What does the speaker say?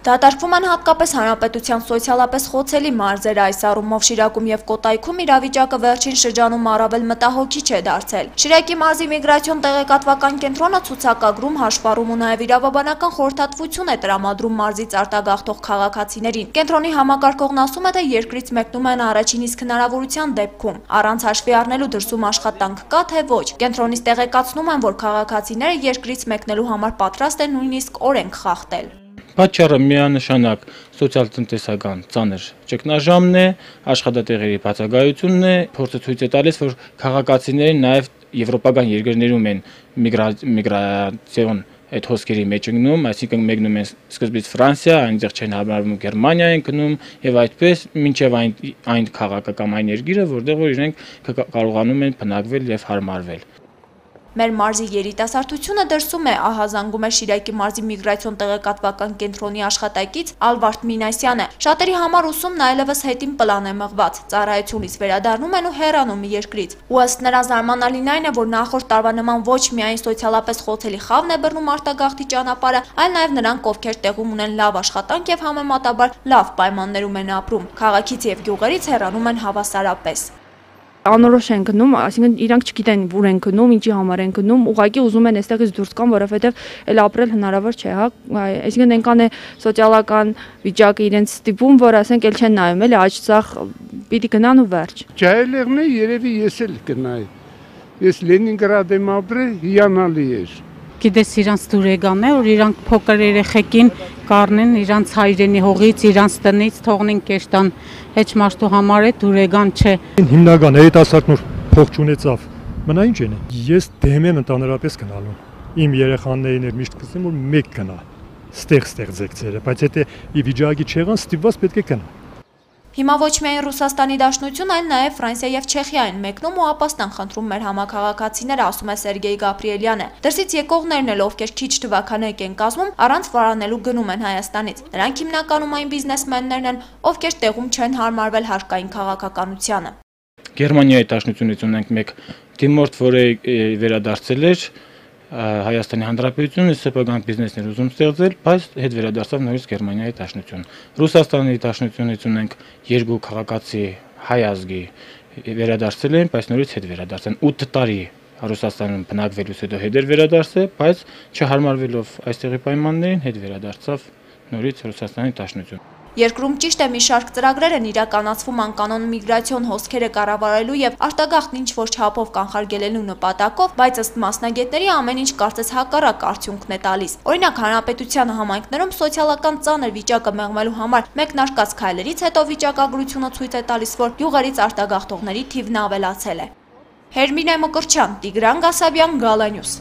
Դատարկվում են հատկապես հանրապետության սոցիալապես խոցելի մարզերը, այս առումով Շիրակում և Կոտայքում իրավիճակը վերջին շրջանում առավել մտահոգիչ է դարձել։ Շիրակի մարզի միգրացիոն տեղեկատվական կենտրոնը ցուցակագրում, հաշվառում ու նաև իրավաբանական խորհրդատվություն է տրամադրում մարզից արտագաղթող քաղաքացիներին։ Կենտրոնի համակարգողն ասում է, թե երկրից մեկնում են առաջին իսկ հնարավորության դեպքում, առանց հաշվի առնելու դրսում աշխատանք կա թե ոչ։ Կենտրոնից տեղեկացնում են, որ քաղաքացիները երկրից մեկնելու համար պատրաստ են նույնիսկ օրենք խախտել։ Պատճառը միանշանակ սոցիալ-տնտեսական ծանր ճգնաժամն է, աշխատատեղերի բացակայությունն է, փորձը ցույց է տալիս, որ քաղաքացիները նաև եվրոպական երկրներում են միգրացիոն այդ հոսքերի մեջ ընկնում, այսինքն մեկնում են սկզբից Ֆրանսիա, այնտեղ չեն հարմարվում Գերմանիա են գնում եւ այդպես մինչեւ այն քաղաքը կամ այն երկիրը, որտեղ որ իրենք կարողանում են բնակվել եւ հարմարվել։ Մեր մարզի երիտասարդությունը դրսում է, ահազանգում է Շիրակի մարզի միգրացիոն տեղեկատվական կենտրոնի աշխատակից Ալվարդ Մինասյանը։ Շատերի համար ուսումն այլևս հետին պլան է մղված, ծառայությունից վերադառնում են ու հեռանում երկրից։ Ու ըստ նրա զարմանալին այն է, որ նախորդ տարվա նման ոչ միայն սոցիալապես խոցելի խավն է բռնում արտագաղթի ճանապարհը, այլ նաև նրանք, ովքեր տեղում ունեն լավ աշխատանք եւ համեմատաբար լավ պայմաններում են ապրում, քաղաքից եւ գյուղերից հեռանում են հավասարապես։ Անորոշ են գնում, այսինքն իրանք չգիտեն ուր են գնում, ինչի համար են գնում, ուղղակի ուզում են այստեղից դուրս գան, որովհետև էլ ապրել հնարավոր չէ, հա, այսինքն այնքան է սոցիալական վիճակը իրենց ստիպում, որ ասենք էլ չեն նայում, էլի աջ ցախ պիտի գնան ու վերջ։ Ջահելեղն է, երևի ես էլ գնայի։ Ես Լենինգրադ եմ ապրել, հիանալի էր։ Գիտես իրանց դուրեգան է, որ իրանք փոքր երեխեքին կառնեն իրանց հայրենի հողից, իրանց տնից թողնեն կեշտան, հեչ մարդու համար է դուրեգան չէ։ Հիմնական երիտասարդն որ փող չունեցավ, մնա ինչ են։ Ես դեմ եմ ընդհանրապես գնալու։ Իմ երեխաներին էլ միշտ կսեմ, որ մեկ գնա, ստեղ ձեկցերը, բայց եթե ի վիճակի չեղան, ստիպված պետք է գնա։ Հիմա ոչ միայն Ռուսաստանի Դաշնություն, այլ նաև Ֆրանսիա եւ Չեխիա են մեկնում ու ապաստան խնդրում մեր համաքաղաքացիները, ասում է Սերգեյ Գաբրիելյանը։ Դրսից եկողներն էլ, ովքեր քիչ թվականակ են կազմում, առանց վարանելու գնում են Հայաստանից։ Նրանք հիմնականում այն բիզնեսմեններն են, ովքեր տեղում չեն հարմարվել հարկային քաղաքականությանը։ Գերմանիայի Դաշնությունից ունենք մեկ դիմորդ, որը վերադարձել էր Հայաստանի Հանրապետությունը, սեփական բիզնեսներ ուզում ստեղծել, բայց հետ վերադարձավ նորից Գերմանիայի Դաշնություն։ Ռուսաստանի Դաշնությունից ունենք երկու քաղաքացի հայ ազգի վերադարձել են, բայց նորից հետ վերադարձան 8 տարի Ռուսաստանում բնակվելուց հետո հետ էր վերադարձել, բայց չհարմարվելով այստեղի պայմաններին հետ վերադարձավ նորից Ռուսաստանի Դաշնություն։ Երկրում ճիշտ է մի շարք ծրագրեր են իրականացվում անկանոն միգրացիոն հոսքերը կառավարելու եւ արտագաղթն ինչ-որ չափով կանխարգելելու նպատակով, բայց ըստ մասնագետների ամեն ինչ կարծես հակառակ արդյունքն է տալիս։ Օրինակ հանրապետության համայնքներում սոցիալական ծանր վիճակը մեղմելու համար մեկնարկած քայլերից հետո վիճակագրությունը ցույց է տալիս, որ յուղերից արտագաղթողների թիվն ավելացել է։ Հերմինե Մկրտչյան, Տիգրան Գասաբյան, Գալանյուս։